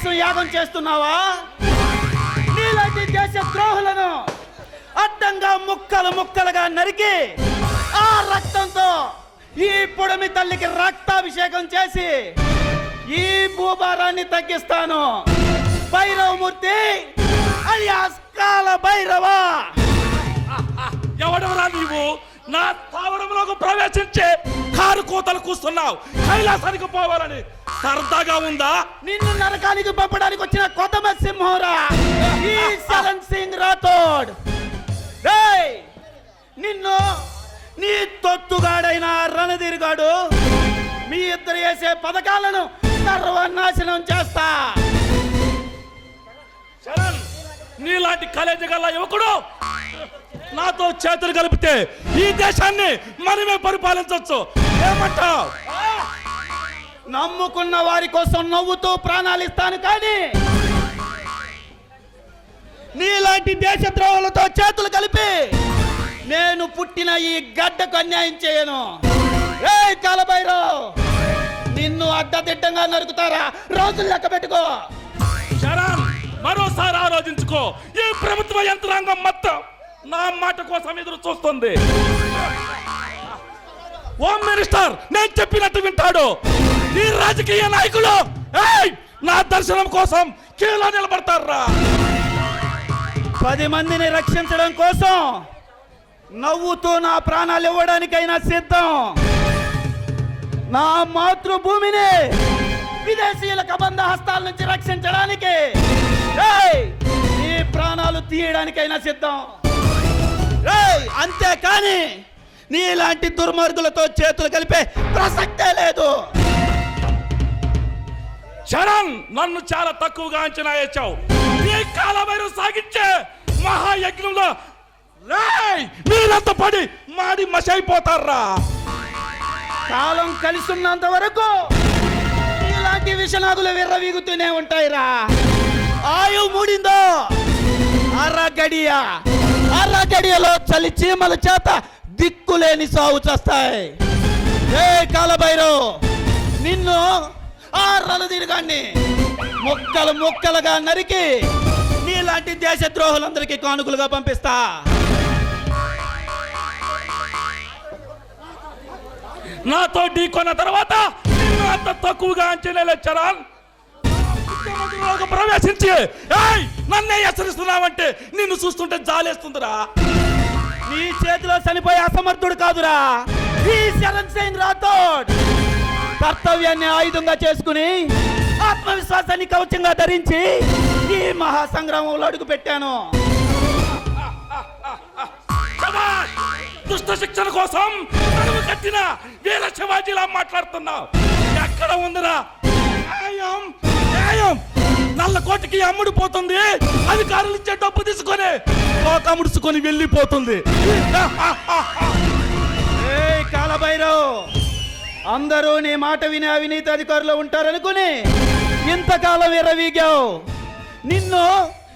కోసం యాగం చేస్తున్నావా? నీలాంటి దేశ ద్రోహులను అడ్డంగా ముక్కలు ముక్కలుగా నరికి ఆ రక్తంతో ఈ పొడమి తల్లికి రక్తాభిషేకం చేసి ఈ భూభారాన్ని తగ్గిస్తాను. భైరవమూర్తి అలియాస్ కాల భైరవ. ఎవడెవరా నీవు? నా స్థావరంలోకి ప్రవేశించే కారు కోతలు కూస్తున్నావు. కైలాసానికి పోవాలని సరదాగా ఉందా? నిన్ను నరకానికి పంపడానికి వచ్చిన కొత్త సింహరా ఈ చరణ్ సింగ్ రాథోడ్. నిన్ను నీ తొత్తుగాడైన రణధీరుగాడు మీ ఇద్దరు వేసే పథకాలను సర్వనాశనం చేస్తా. చరణ్, నీలాంటి కలేజీ గల యువకుడు నాతో చేతులు కలిపితే ఈ దేశాన్ని మనమే పరిపాలించవచ్చు. ఏమంటావు? నమ్ముకున్న వారి కోసం నవ్వుతూ ప్రాణాలు ఇస్తాను, కానీ నీలాంటి దేశద్రోహులతో చేతులు కలిపి నేను పుట్టిన ఈ గడ్డకు అన్యాయం చేయను. ఏ కాలభైరవ్, నిన్ను అడ్డదిడ్డంగా నరుకుతారా? రోజులు లెక్క పెట్టుకో. చరణ్, మరోసారి ఆలోచించుకో. ఈ ప్రభుత్వ యంత్రాంగం మొత్తం నా మాట కోసం ఎదురు చూస్తుంది. హోమ్ మినిస్టర్ నేను చెప్పినట్టు వింటాడు. ఈ రాజకీయ నాయకులు నా దర్శనం కోసం క్యూలో నిలబడతారా? 10 మందిని రక్షించడం కోసం నవ్వుతూ నా ప్రాణాలు ఇవ్వడానికైనా సిద్ధం. నా మాతృభూమిని విదేశీయుల కబంధ హస్తాల నుంచి రక్షించడానికి ఈ ప్రాణాలు తీయడానికైనా సిద్ధం. అంతేకాని నీలాంటి దుర్మార్గులతో చేతులు కలిపే ప్రసక్తే లేదు. చరణ్, నన్ను చాలా తక్కువగా అంచనా వేశావు. ఈ కాలభైరవ సాగించే మహాయజ్ఞంలో మీరంతా పడి మాడి మసైపోతారా? కాలం కలిసున్నంత వరకు ఇలాంటి విషనాగులు విర్రవీగుతూనే ఉంటాయిరా. ఆయువు మూడిందో అరగడియలో చలి చీమల చేత దిక్కులేని సాగు చేస్తాయి. ఏ కాలభైరవ్, నిన్ను ఆ రణధీరుగాన్ని ముక్కలు ముక్కలుగా నరికి నీలాంటి దేశద్రోహులందరికీ కానుకలుగా పంపిస్తా. నాతో ఢీకొన్న తర్వాత నిన్ను అంత తక్కువగా అంచనా చరణ్. ప్రవేశించి నన్నే హెచ్చరిస్తున్నావంటే నిన్ను చూస్తుంటే జాలేస్తుందిరా. నీ చేతిలో చనిపోయే అసమర్థుడు కాదురా ఈ చరణ్ సింగ్ రాథోడ్. కర్తవ్యాన్ని ఆయుధంగా చేసుకుని ఆత్మవిశ్వాసాన్ని కవచంగా ధరించి ఈ మహాసంగ్రామంలో అడుగు పెట్టాను. దుష్ట శిక్షణ కోసం నడుము కట్టిన వీర శివాజీలా మాట్లాడుతున్నావు. ఎక్కడ ఉందిరా న్యాయం? న్యాయం నల్ల కోటికి అమ్ముడు పోతుంది. అధికారులు ఇచ్చే డబ్బు తీసుకొని అమ్ముడుచుకొని వెళ్ళిపోతుంది. కాలభైరవ్, అందరూ నీ మాట విని అవినీతి అధికారులు ఉంటారనుకుని ఇంతకాలం ఎర్రవీగావు. నిన్ను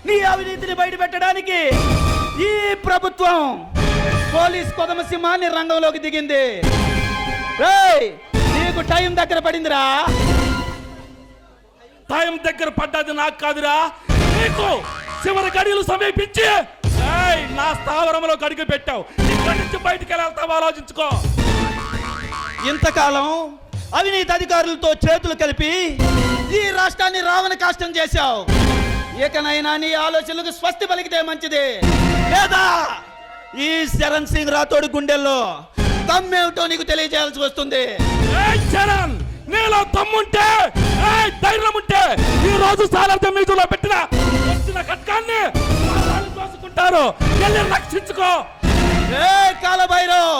నీ అవినీతిని బయట పెట్టడానికి ఈ ప్రభుత్వం పోలీస్ కొదమ సింహాన్ని రంగంలోకి దిగింది. నీకు టైం దగ్గర పడిందిరా. టైం దగ్గర పడ్డది నాకు కాదురా, నీకు. చివరి గడియలు సమీపించి నా స్థావరంలో అడుగు పెట్టావు. ఇక్కడి నుంచి బయటికి వెళ్తావు, ఆలోచించుకో. ఇంతకాలం అవినీతి అధికారులతో చేతులు కలిపి ఈ రాష్ట్రాన్ని రావణ కాష్టం చేశావు. ఇకనైనా నీ ఆలోచనలకు స్వస్తి పలికితే మంచిది. లేదా ఈ చరణ్ సింగ్ రాథోడ్ గుండెల్లో దమ్మేమిటో నీకు తెలియజేయాల్సి వస్తుంది. చరణ్, నీలో దమ్ముంటే ధైర్యం ఉంటే ఈ రోజు సాలార్థం మీదులో పెట్టిన వచ్చిన ఖడ్గాన్ని దోసుకుంటారు. వెళ్ళి రక్షించుకో. ఏ కాలభైరవ్,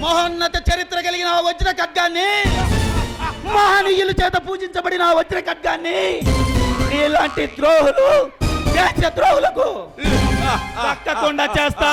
మహోన్నత చరిత్ర కలిగిన వజ్ర ఖడ్గాన్ని, మహనీయుల చేత పూజించబడిన వజ్ర ఖడ్గాన్ని ఇలాంటి ద్రోహులు దేశ ద్రోహులకు దక్కకుండా చేస్తా.